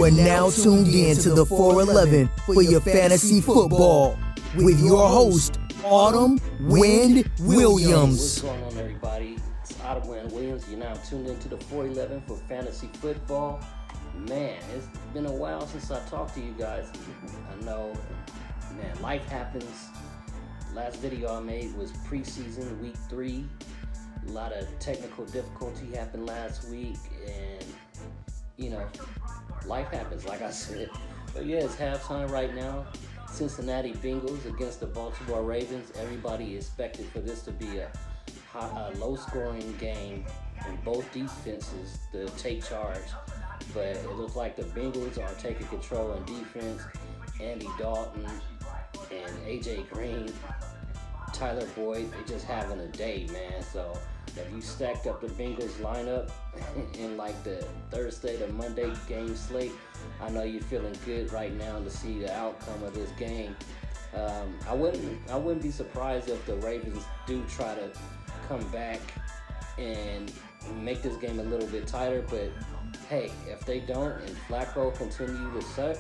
You are now tuned in to the 411 for your fantasy football with your host, Autumn Wind Williams. What's going on, everybody? It's Autumn Wind Williams. You're now tuned into the 411 for fantasy football. Man, it's been a while since I talked to you guys. I know, man, life happens. Last video I made was preseason, week 3. A lot of technical difficulty happened last week, and you know, life happens, like I said. But yeah, it's halftime right now. Cincinnati Bengals against the Baltimore Ravens. Everybody expected for this to be a low-scoring game, and both defenses to take charge. But it looks like the Bengals are taking control on defense. Andy Dalton and AJ Green, Tyler Boyd, they're just having a day, man. So if you stacked up the Bengals lineup in like the Thursday to Monday game slate, I know you're feeling good right now to see the outcome of this game. I wouldn't be surprised if the Ravens do try to come back and make this game a little bit tighter. But hey, if they don't and Flacco continue to suck,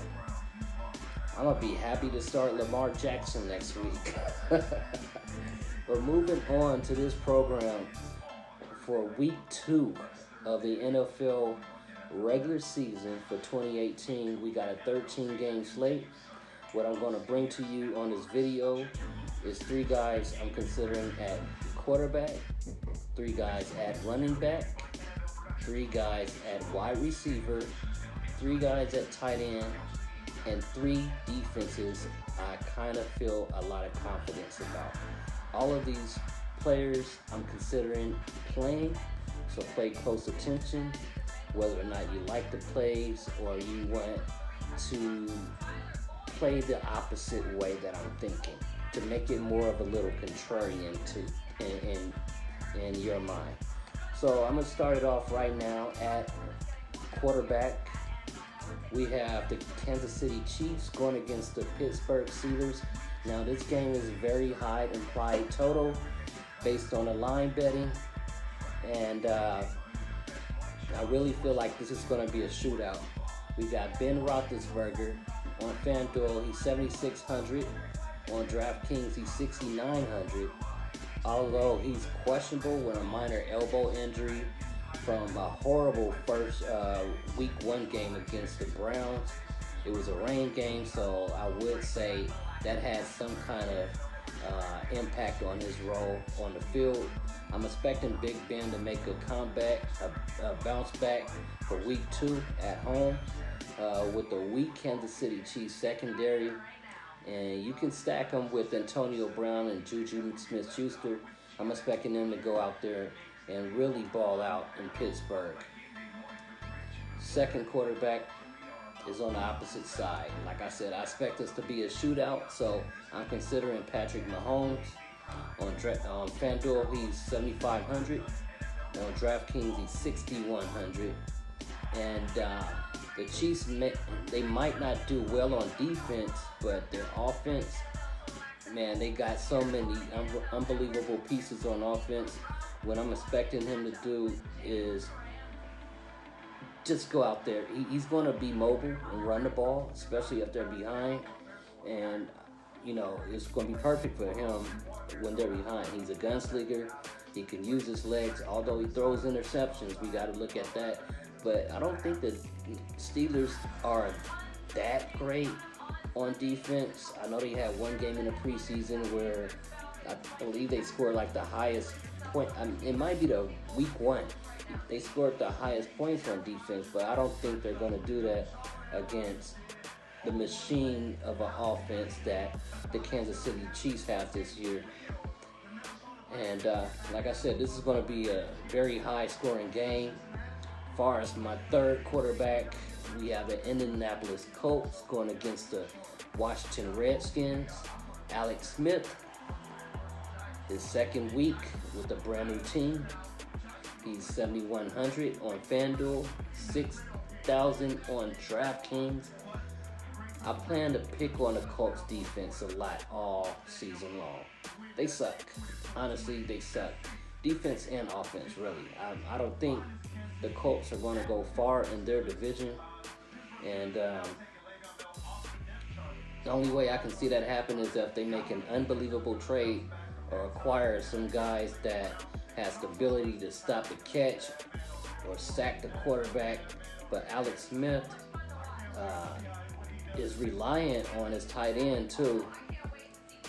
I'm gonna be happy to start Lamar Jackson next week. We're moving on to this program for week 2 of the NFL regular season for 2018. We got a 13-game slate. What I'm going to bring to you on this video is 3 guys I'm considering at quarterback, 3 guys at running back, 3 guys at wide receiver, 3 guys at tight end, and 3 defenses I kind of feel a lot of confidence about. All of these players I'm considering playing, so pay close attention whether or not you like the plays or you want to play the opposite way that I'm thinking to make it more of a little contrarian in your mind. So I'm going to start it off right now at quarterback. We have the Kansas City Chiefs going against the Pittsburgh Steelers. Now this game is very high implied total based on the line betting, and I really feel like this is going to be a shootout. We got Ben Roethlisberger on FanDuel, he's 7,600. On DraftKings, he's 6,900. Although he's questionable with a minor elbow injury from a horrible first week 1 game against the Browns. It was a rain game, so I would say that had some kind of impact on his role on the field. I'm expecting Big Ben to make a comeback, a bounce back for week 2 at home with the weak Kansas City Chiefs secondary. And you can stack them with Antonio Brown and Juju Smith-Schuster. I'm expecting them to go out there and really ball out in Pittsburgh. Second quarterback is on the opposite side. Like I said, I expect this to be a shootout, so I'm considering Patrick Mahomes. On FanDuel, he's 7,500. On DraftKings, he's 6,100. And the Chiefs, they might not do well on defense, but their offense, man, they got so many unbelievable pieces on offense. What I'm expecting him to do is just go out there. He's going to be mobile and run the ball, especially if they're behind. And, you know, it's going to be perfect for him when they're behind. He's a gunslinger. He can use his legs. Although he throws interceptions, we got to look at that. But I don't think the Steelers are that great on defense. I know they had 1 game in the preseason where I believe they scored like the highest point. I mean, it might be the week 1. They scored the highest points on defense, but I don't think they're going to do that against the machine of an offense that the Kansas City Chiefs have this year. And like I said, this is going to be a very high-scoring game. As far as my third quarterback, we have the Indianapolis Colts going against the Washington Redskins. Alex Smith, his second week with a brand new team. He's 7,100 on FanDuel, 6,000 on DraftKings. I plan to pick on the Colts defense a lot all season long. They suck. Honestly, they suck. Defense and offense, really. I don't think the Colts are going to go far in their division. And the only way I can see that happen is if they make an unbelievable trade or acquire some guys that has the ability to stop the catch or sack the quarterback. But Alex Smith is reliant on his tight end too.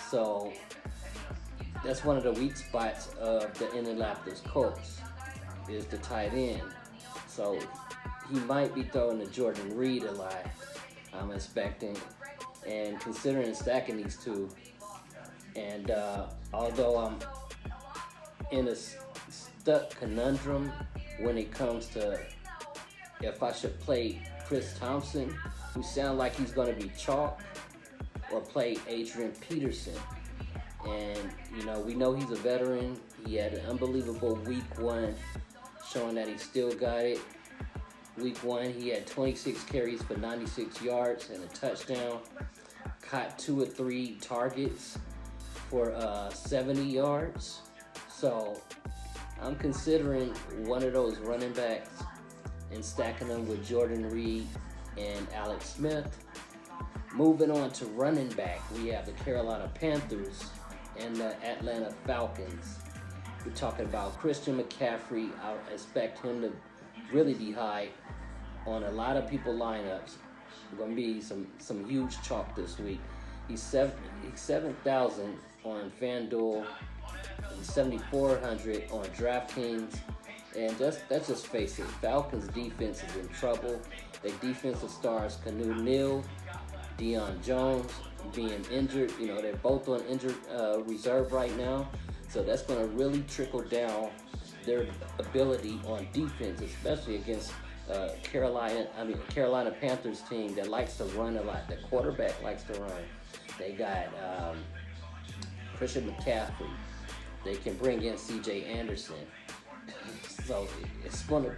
So that's one of the weak spots of the Indianapolis Colts is the tight end. So he might be throwing to Jordan Reed a lot, I'm expecting. And considering stacking these two, and although I'm in a stuck conundrum when it comes to if I should play Chris Thompson, who sounds like he's going to be chalk, or play Adrian Peterson. And, you know, we know he's a veteran. He had an unbelievable week 1, showing that he still got it. Week 1, he had 26 carries for 96 yards and a touchdown. Caught 2 or 3 targets for 70 yards. So I'm considering one of those running backs and stacking them with Jordan Reed and Alex Smith. Moving on to running back, we have the Carolina Panthers and the Atlanta Falcons. We're talking about Christian McCaffrey. I expect him to really be high on a lot of people lineups. Going to be some huge chalk this week. He's 7,000 on FanDuel, and 7,400 on DraftKings. And let's just face it, Falcons defense is in trouble. Their defensive stars, Canu Neal, Deion Jones, being injured. You know, they're both on injured reserve right now. So that's going to really trickle down their ability on defense, especially against Carolina Panthers team that likes to run a lot. The quarterback likes to run. They got Christian McCaffrey. They can bring in C.J. Anderson. So it's going to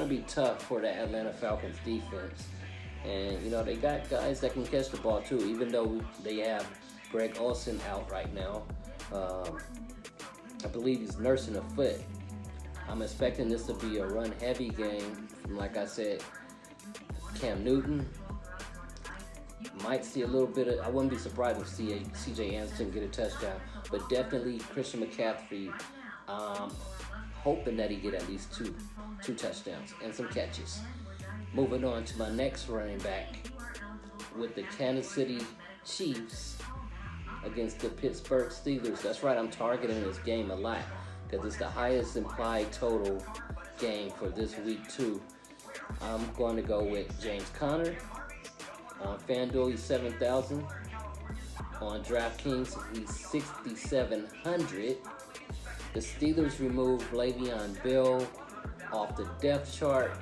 be tough for the Atlanta Falcons defense. And you know, they got guys that can catch the ball too, even though they have Greg Olsen out right now. I believe he's nursing a foot. I'm expecting this to be a run-heavy game from, like I said, Cam Newton. Might see a little bit of, I wouldn't be surprised if C.J. Anderson get a touchdown, but definitely Christian McCaffrey, hoping that he get at least two touchdowns and some catches. Moving on to my next running back with the Kansas City Chiefs against the Pittsburgh Steelers. That's right, I'm targeting this game a lot because it's the highest implied total game for this week too. I'm going to go with James Conner. On FanDuel, he's 7,000. On DraftKings, he's 6,700. The Steelers removed Le'Veon Bell off the depth chart,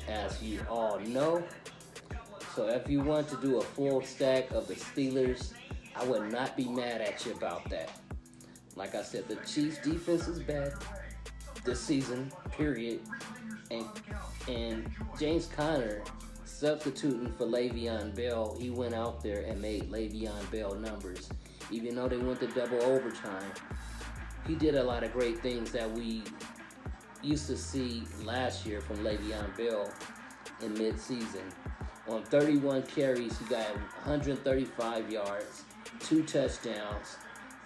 as you all know. So if you want to do a full stack of the Steelers, I would not be mad at you about that. Like I said, the Chiefs' defense is bad this season, period. And James Conner, substituting for Le'Veon Bell, he went out there and made Le'Veon Bell numbers. Even though they went to double overtime, he did a lot of great things that we used to see last year from Le'Veon Bell in mid-season. On 31 carries, he got 135 yards, 2 touchdowns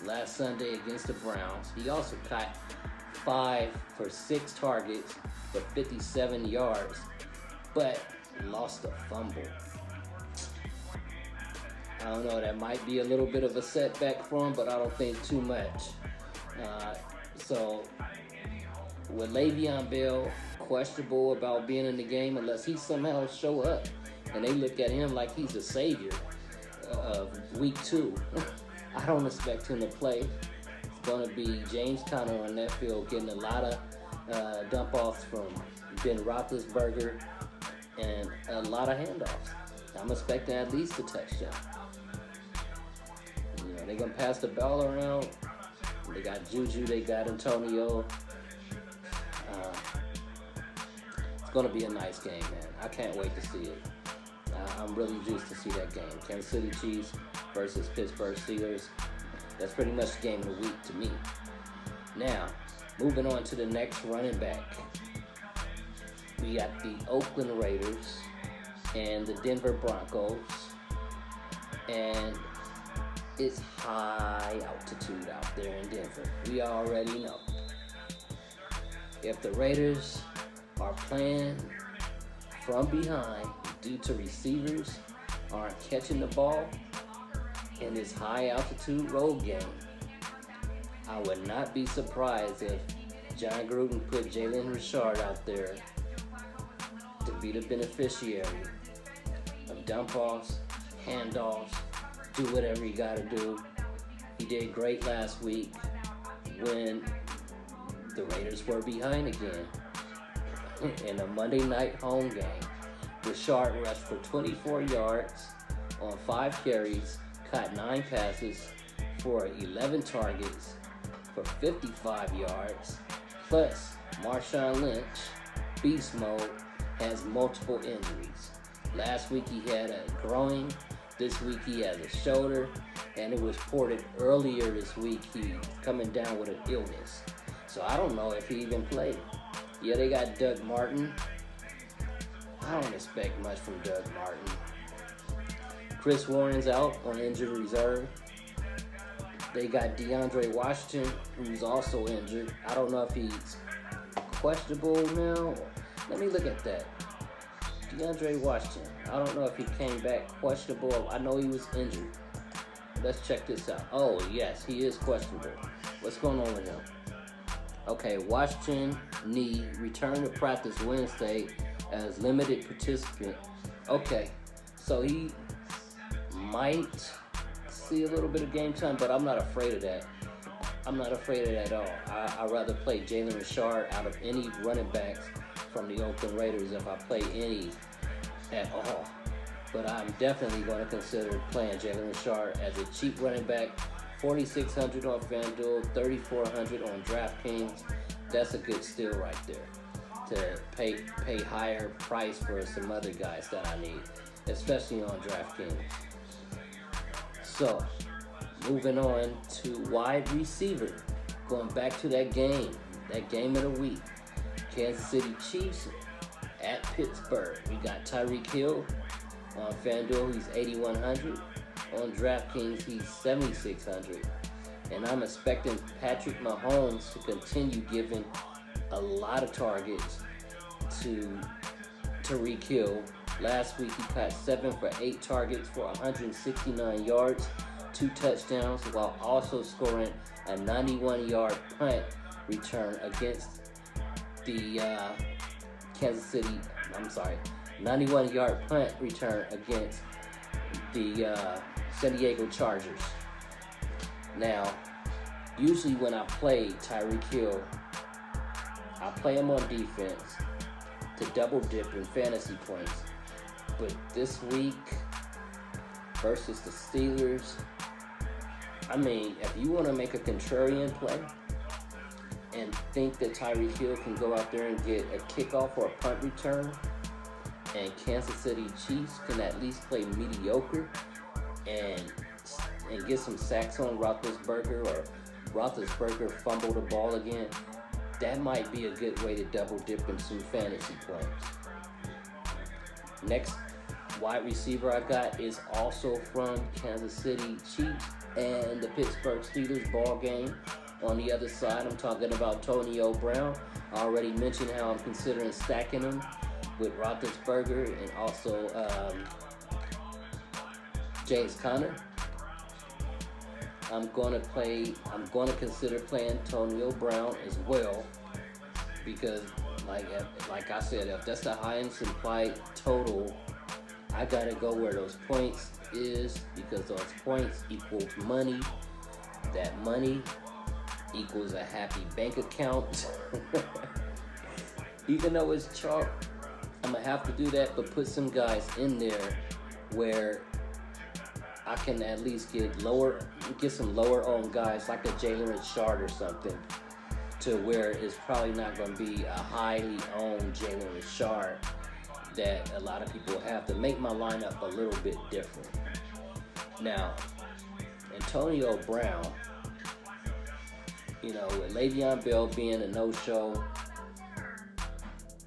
last Sunday against the Browns. He also caught 5 for 6 targets for 57 yards, but lost a fumble. I don't know, that might be a little bit of a setback for him, but I don't think too much. So with Le'Veon Bell questionable about being in the game unless he somehow show up and they look at him like he's the savior of week 2, I don't expect him to play. It's going to be James Conner on that field getting a lot of dump offs from Ben Roethlisberger and a lot of handoffs. I'm expecting at least a touchdown. You know, they're going to pass the ball around. They got Juju, they got Antonio. It's going to be a nice game, man. I can't wait to see it. I'm really juiced to see that game. Kansas City Chiefs versus Pittsburgh Steelers. That's pretty much the game of the week to me. Now, moving on to the next running back. We got the Oakland Raiders and the Denver Broncos. And it's high altitude out there in Denver. We already know. If the Raiders are playing from behind due to receivers aren't catching the ball in this high altitude road game, I would not be surprised if John Gruden put Jalen Richard out there to be the beneficiary of dump-offs, handoffs, do whatever you gotta do. He did great last week when the Raiders were behind again. In a Monday night home game, Richard rushed for 24 yards on 5 carries, caught 9 passes for 11 targets for 55 yards. Plus, Marshawn Lynch, beast mode, has multiple injuries. Last week he had a groin, this week he has a shoulder, and it was reported earlier this week he's coming down with an illness. So I don't know if he even played. Yeah, they got Doug Martin. I don't expect much from Doug Martin. Chris Warren's out on injured reserve. They got DeAndre Washington, who's also injured. I don't know if he's questionable now. Let me look at that. DeAndre Washington. I don't know if he came back questionable. I know he was injured. Let's check this out. Oh, yes, he is questionable. What's going on with him? Okay, Washington knee returned to practice Wednesday as limited participant. Okay, so he might see a little bit of game time, but I'm not afraid of that. I'm not afraid of that at all. I'd rather play Jalen Richard out of any running backs from the Oakland Raiders if I play any at all. But I'm definitely going to consider playing Jalen Richard as a cheap running back. $4,600 on FanDuel, $3,400 on DraftKings. That's a good steal right there to pay higher price for some other guys that I need, especially on DraftKings. So, moving on to wide receiver. Going back to that game of the week. Kansas City Chiefs at Pittsburgh. We got Tyreek Hill on FanDuel. He's $8,100. On DraftKings, he's $7,600. And I'm expecting Patrick Mahomes to continue giving a lot of targets to Tyreek Hill. Last week, he caught 7 for 8 targets for 169 yards, 2 touchdowns, while also scoring a 91-yard punt return against the 91-yard punt return against the San Diego Chargers. Now, usually when I play Tyreek Hill, I play him on defense to double dip in fantasy points. But this week versus the Steelers, I mean, if you want to make a contrarian play and think that Tyreek Hill can go out there and get a kickoff or a punt return, and Kansas City Chiefs can at least play mediocre and get some sacks on Roethlisberger, or Roethlisberger fumble the ball again, that might be a good way to double dip in some fantasy points. Next wide receiver I got is also from Kansas City Chiefs and the Pittsburgh Steelers ball game. On the other side, I'm talking about Antonio Brown. I already mentioned how I'm considering stacking him with Roethlisberger and also James Conner. I'm going to consider playing Antonio Brown as well, because like I said, if that's the highest implied total, I gotta go where those points is, because those points equals money. That money equals a happy bank account. Even though it's chalk, I'm gonna have to do that, but put some guys in there where I can at least get some lower owned guys like a Jalen Richard or something, to where it's probably not going to be a highly owned Jalen Richard that a lot of people have, to make my lineup a little bit different. Now, Antonio Brown, with Le'Veon Bell being a no-show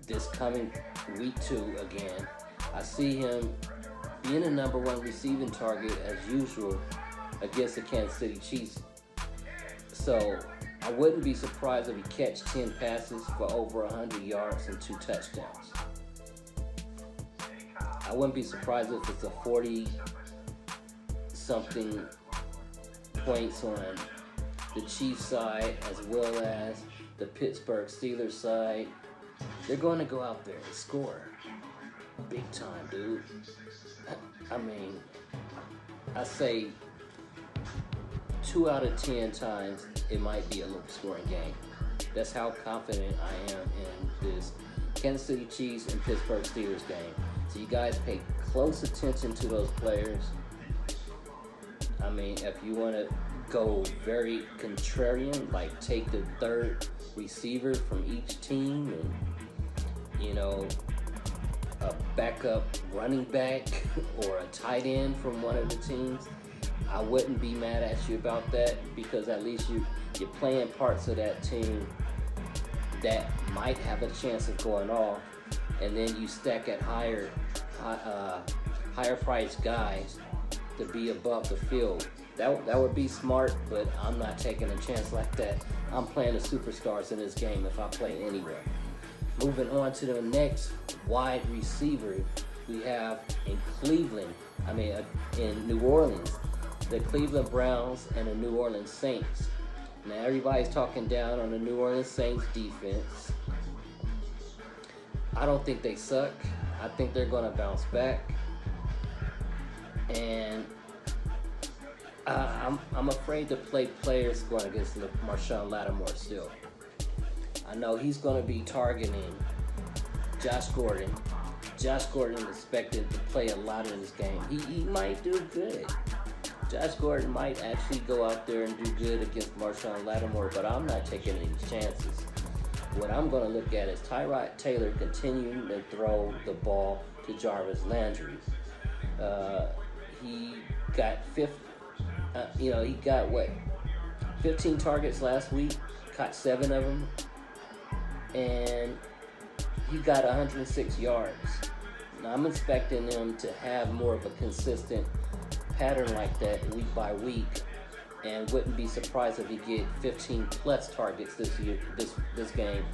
this coming week 2 again, I see him being the number one receiving target as usual against the Kansas City Chiefs. So I wouldn't be surprised if he catch 10 passes for over 100 yards and 2 touchdowns. I wouldn't be surprised if it's a 40-something points on the Chiefs side as well as the Pittsburgh Steelers side. They're going to go out there and score big time, dude. I mean, I say 2 out of 10 times it might be a low scoring game. That's how confident I am in this Kansas City Chiefs and Pittsburgh Steelers game. So you guys pay close attention to those players. I mean, if you want to go very contrarian, like take the third receiver from each team and, you know, a backup running back or a tight end from one of the teams, I wouldn't be mad at you about that, because at least you're playing parts of that team that might have a chance of going off, and then you stack at higher priced guys to be above the field. That would be smart, but I'm not taking a chance like that. I'm playing the superstars in this game if I play anywhere. Moving on to the next wide receiver we have in New Orleans, the Cleveland Browns and the New Orleans Saints. Now everybody's talking down on the New Orleans Saints defense. I don't think they suck. I think they're going to bounce back. And I'm afraid to play players going against Marshawn Lattimore still. I know he's going to be targeting Josh Gordon. Josh Gordon is expected to play a lot in this game. He might do good. Josh Gordon might actually go out there and do good against Marshawn Lattimore, but I'm not taking any chances. What I'm going to look at is Tyrod Taylor continuing to throw the ball to Jarvis Landry. He got 15 targets last week, caught 7 of them, and he got 106 yards. Now I'm expecting him to have more of a consistent pattern like that week by week, and wouldn't be surprised if he get 15 plus targets this game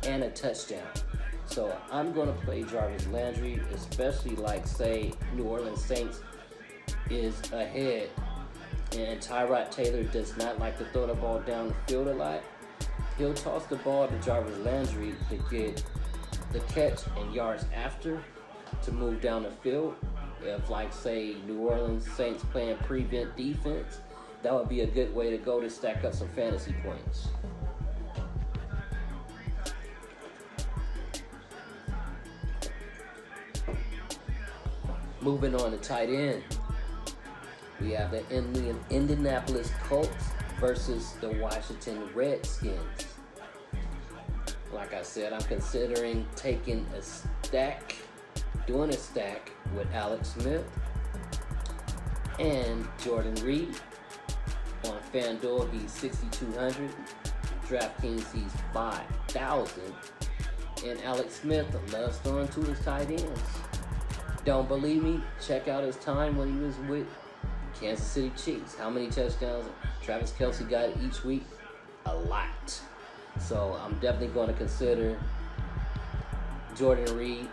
and a touchdown. So I'm going to play Jarvis Landry, especially like say New Orleans Saints is ahead and Tyrod Taylor does not like to throw the ball down the field a lot. He'll toss the ball to Jarvis Landry to get the catch and yards after to move down the field. If, like, say, New Orleans Saints playing prevent defense, that would be a good way to go to stack up some fantasy points. Moving on to tight end, we have the Indianapolis Colts versus the Washington Redskins. Like I said, I'm considering doing a stack with Alex Smith and Jordan Reed. On FanDuel, he's 6,200. DraftKings, he's 5,000. And Alex Smith loves throwing to his tight ends. Don't believe me? Check out his time when he was with Kansas City Chiefs. How many touchdowns Travis Kelce got each week? A lot. So I'm definitely going to consider Jordan Reed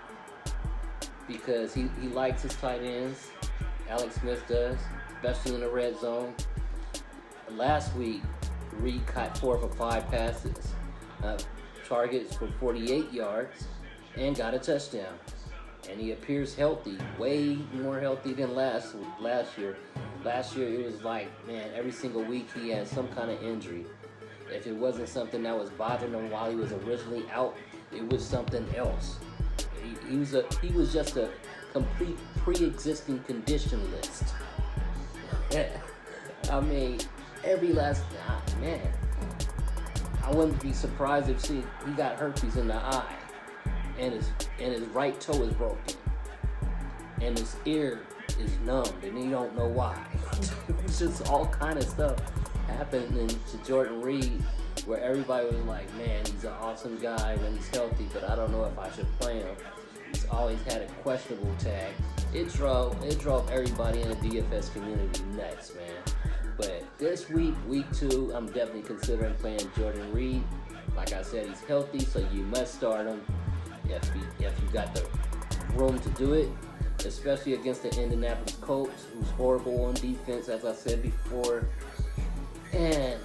because he likes his tight ends. Alex Smith does, especially in the red zone. Last week, Reed caught 4 for 5 passes, targets for 48 yards, and got a touchdown. And he appears healthy, way more healthy than last year. Last year, it was like, man, every single week he had some kind of injury. If it wasn't something that was bothering him while he was originally out, it was something else. He was just a complete pre-existing condition list. I mean, man, I wouldn't be surprised if he got herpes in the eye, and his right toe is broken, and his ear is numbed, and he don't know why. It's just all kind of stuff happening to Jordan Reed, where everybody was like, man, he's an awesome guy when he's healthy, but I don't know if I should play him. He's always had a questionable tag. It drove everybody in the DFS community nuts, man. But this week, week 2, I'm definitely considering playing Jordan Reed. Like I said, he's healthy, so you must start him if you got the room to do it, especially against the Indianapolis Colts, who's horrible on defense, as I said before. And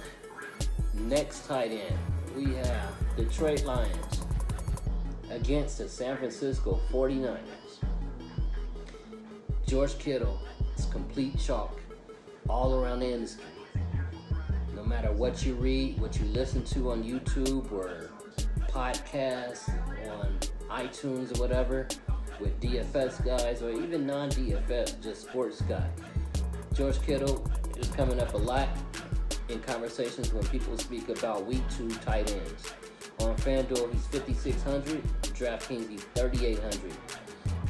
next tight end, we have Detroit Lions against the San Francisco 49ers. George Kittle is complete chalk all around the industry. No matter what you read, what you listen to on YouTube or podcasts on iTunes or whatever, with DFS guys or even non-DFS, just sports guys, George Kittle is coming up a lot in conversations when people speak about week 2 tight ends. On FanDuel, he's 5,600. DraftKings, he's 3,800.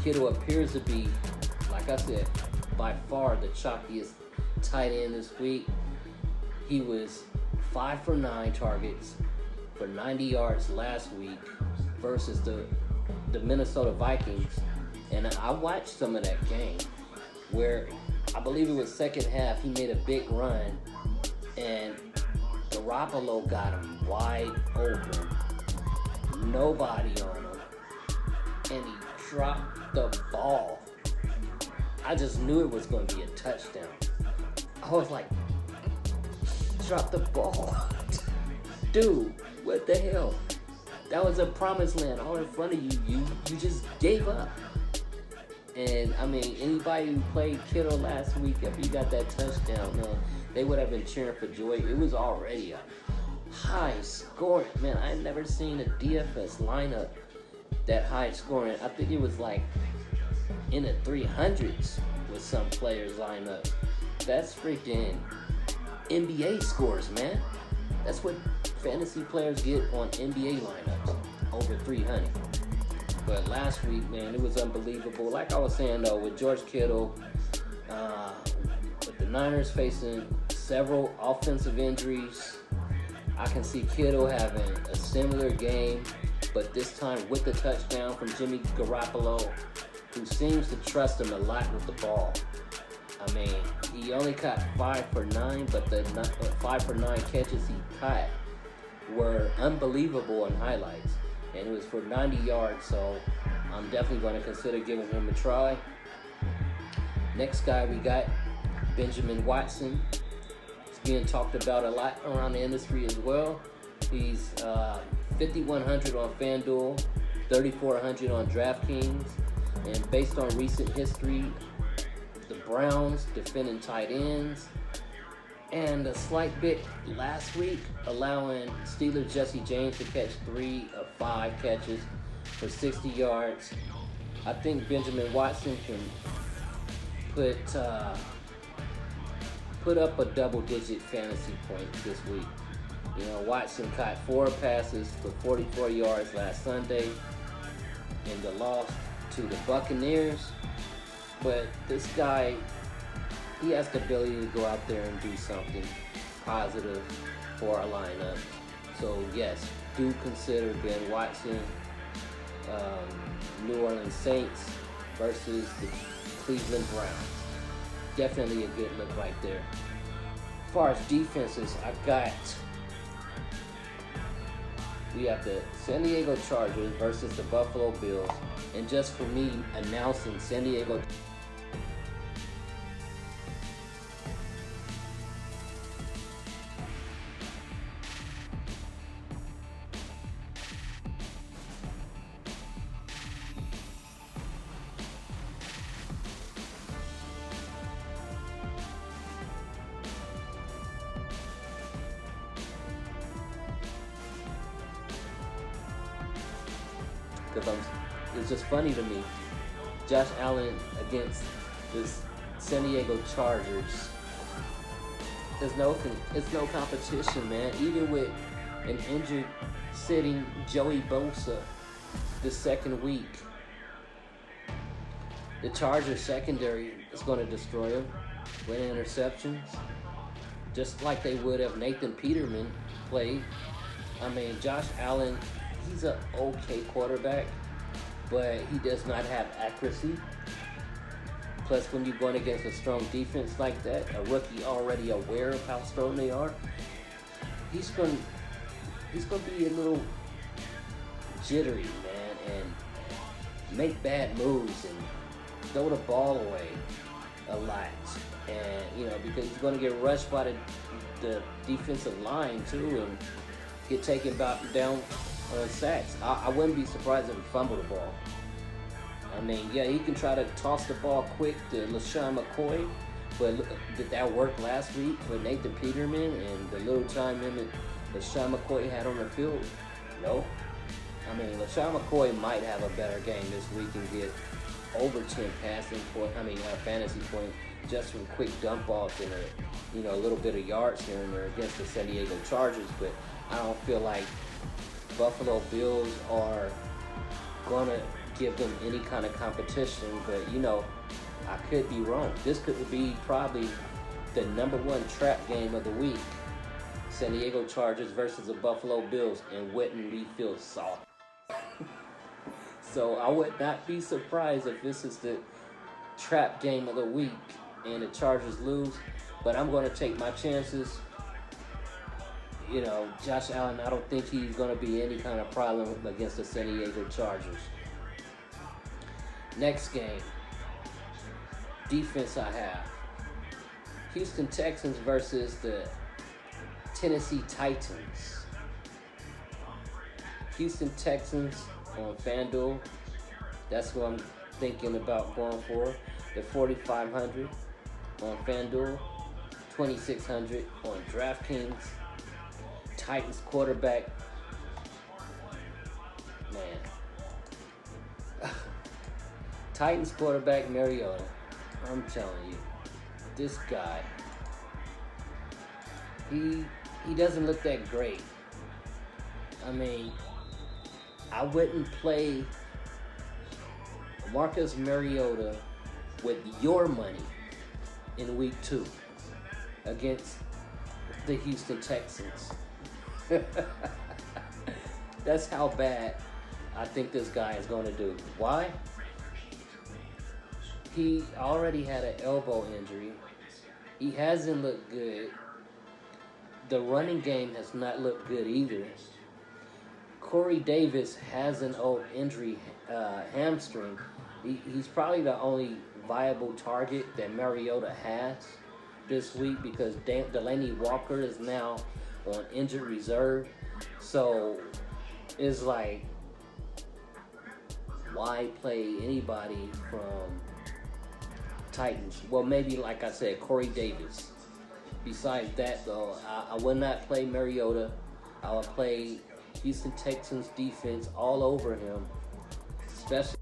Kittle appears to be, like I said, by far the chalkiest tight end this week. He was 5 for 9 targets for 90 yards last week versus the Minnesota Vikings. And I watched some of that game where I believe it was second half. He made a big run and Garoppolo got him wide open. Nobody on him. And he dropped the ball. I just knew it was going to be a touchdown. I was like, drop the ball. Dude, what the hell? That was a promised land all in front of you. You just gave up. And, I mean, anybody who played Kittle last week, if he got that touchdown, man, they would have been cheering for joy. It was already a high scoring. Man, I had never seen a DFS lineup that high scoring. I think it was like in the 300s with some players lined up. That's freaking NBA scores, man. That's what fantasy players get on NBA lineups, over 300. But last week, man, it was unbelievable. Like I was saying, though, with George Kittle, with the Niners facing several offensive injuries, I can see Kittle having a similar game, but this time with the touchdown from Jimmy Garoppolo, who seems to trust him a lot with the ball. I mean, he only caught 5 for 9, but the 5 for 9 catches he caught were unbelievable in highlights. And it was for 90 yards, so I'm definitely going to consider giving him a try. Next guy we got, Benjamin Watson. He's being talked about a lot around the industry as well. He's 5,100 on FanDuel, 3,400 on DraftKings. And based on recent history, the Browns defending tight ends, and a slight bit last week, allowing Steeler Jesse James to catch 3 of 5 catches for 60 yards. I think Benjamin Watson can put up a double-digit fantasy point this week. You know, Watson caught 4 passes for 44 yards last Sunday in the loss to the Buccaneers. But this guy, he has the ability to go out there and do something positive for our lineup. So yes, do consider Ben Watson. New Orleans Saints versus the Cleveland Browns. Definitely a good look right there. As far as defenses, we have the San Diego Chargers versus the Buffalo Bills. And just for me announcing San Diego because it's just funny to me. Josh Allen against this San Diego Chargers. It's no competition, man. Even with an injured sitting Joey Bosa the second week, the Chargers secondary is going to destroy him with interceptions, just like they would have Nathan Peterman played. I mean, Josh Allen, he's an okay quarterback, but he does not have accuracy. Plus, when you're going against a strong defense like that, a rookie already aware of how strong they are, he's going to be a little jittery, man, and make bad moves and throw the ball away a lot. And, because he's going to get rushed by the defensive line, too, and get taken down on sacks. I wouldn't be surprised if he fumbled the ball. I mean, yeah, he can try to toss the ball quick to LaShawn McCoy, but did that work last week for Nathan Peterman and the little time him and LaShawn McCoy had on the field? No. I mean, LaShawn McCoy might have a better game this week and get over 10 fantasy points just from quick dump offs and a little bit of yards here and there against the San Diego Chargers. But I don't feel like Buffalo Bills are gonna give them any kind of competition. But I could be wrong. This could be probably the number one trap game of the week. San Diego Chargers versus the Buffalo Bills, and wouldn't we feel soft? So I would not be surprised if this is the trap game of the week and the Chargers lose, but I'm going to take my chances. Josh Allen, I don't think he's going to be any kind of problem against the San Diego Chargers. Next game, defense I have. Houston Texans versus the Tennessee Titans. Houston Texans on FanDuel. That's what I'm thinking about going for. The 4,500 on FanDuel, 2,600 on DraftKings. Titans quarterback, man. Titans quarterback Mariota. I'm telling you, this guy, he doesn't look that great. I mean, I wouldn't play Marcus Mariota with your money in week 2 against the Houston Texans. That's how bad I think this guy is going to do. Why? He already had an elbow injury. He hasn't looked good. The running game has not looked good either. Corey Davis has an old injury, hamstring. He's probably the only viable target that Mariota has this week because Delaney Walker is now on injured reserve. So it's like, why play anybody from Titans? Well, maybe, like I said, Corey Davis. Besides that, though, I would not play Mariota. I would play Houston Texans defense all over him, especially.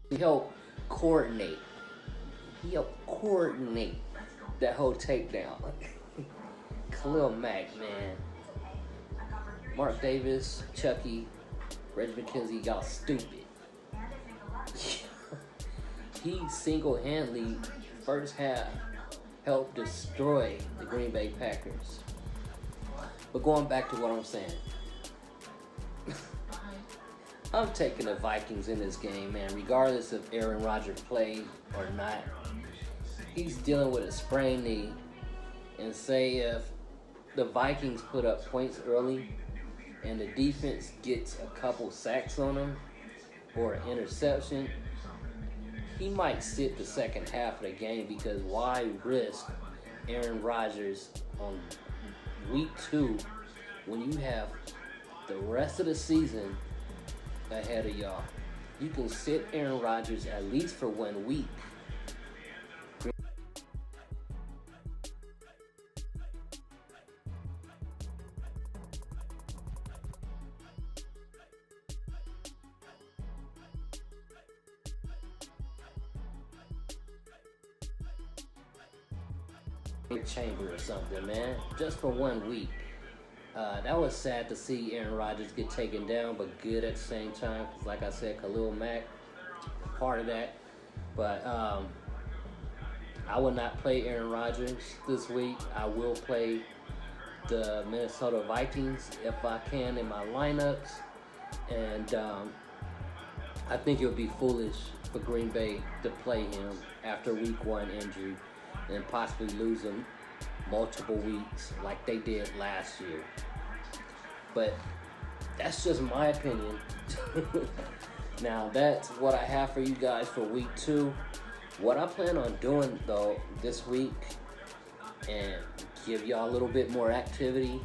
He helped coordinate that whole takedown. Khalil Mack, man. Mark Davis, Chucky, Reggie McKenzie got stupid. He single-handedly, first half, helped destroy the Green Bay Packers. But going back to what I'm saying. I'm taking the Vikings in this game, man, regardless if Aaron Rodgers played or not. He's dealing with a sprained knee. And say if the Vikings put up points early and the defense gets a couple sacks on him or an interception, he might sit the second half of the game because why risk Aaron Rodgers on week 2 when you have the rest of the season ahead of y'all? You can sit Aaron Rodgers at least for 1 week. chamber or something, man, just for 1 week. That was sad to see Aaron Rodgers get taken down, but good at the same time. Cause like I said, Khalil Mack, part of that. But I will not play Aaron Rodgers this week. I will play the Minnesota Vikings if I can in my lineups. And I think it would be foolish for Green Bay to play him after week 1 injury and possibly lose him multiple weeks like they did last year. But that's just my opinion. Now that's what I have for you guys for week 2. What I plan on doing though this week, and give y'all a little bit more activity.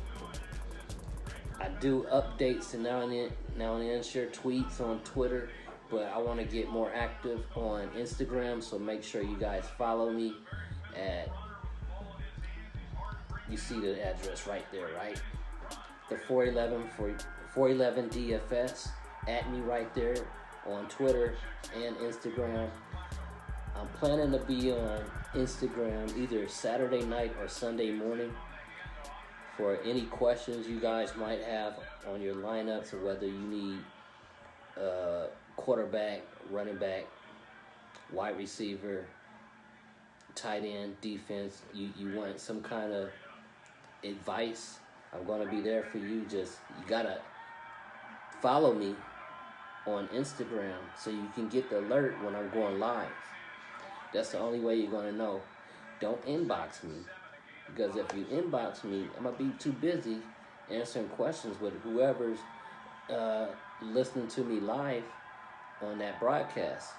I do updates and now and then share tweets on Twitter, but I want to get more active on Instagram, so make sure you guys follow me at, you see the address right there, right? The 411 DFS. At me right there on Twitter and Instagram. I'm planning to be on Instagram either Saturday night or Sunday morning for any questions you guys might have on your lineups, or whether you need quarterback, running back, wide receiver, tight end, defense. You want some kind of advice, I'm going to be there for you. Just, you got to follow me on Instagram so you can get the alert when I'm going live. That's the only way you're going to know. Don't inbox me, because if you inbox me, I'm going to be too busy answering questions with whoever's listening to me live on that broadcast,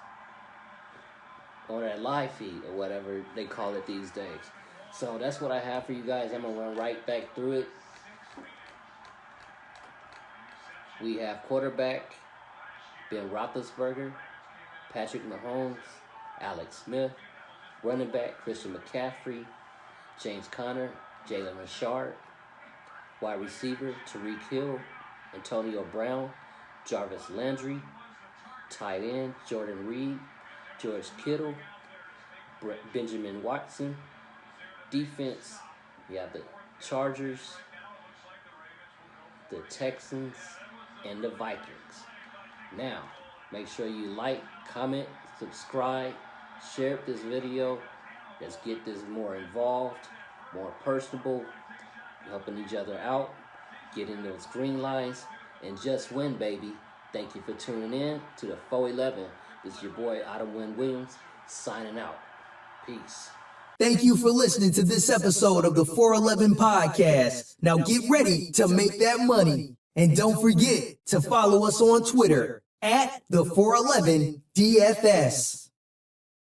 on that live feed, or whatever they call it these days. So that's what I have for you guys. I'm going to run right back through it. We have quarterback Ben Roethlisberger, Patrick Mahomes, Alex Smith. Running back Christian McCaffrey, James Conner, Jalen Richard. Wide receiver Tyreek Hill, Antonio Brown, Jarvis Landry. Tight end Jordan Reed, George Kittle, Benjamin Watson. Defense, you have the Chargers, the Texans, and the Vikings. Now, make sure you like, comment, subscribe, share this video. Let's get this more involved, more personable, helping each other out, getting those green lines, and just win, baby. Thank you for tuning in to the 411. This is your boy, Adam Wynn Williams, signing out. Peace. Thank you for listening to this episode of the 411 Podcast. Now get ready to make that money. And don't forget to follow us on Twitter at the 411 DFS.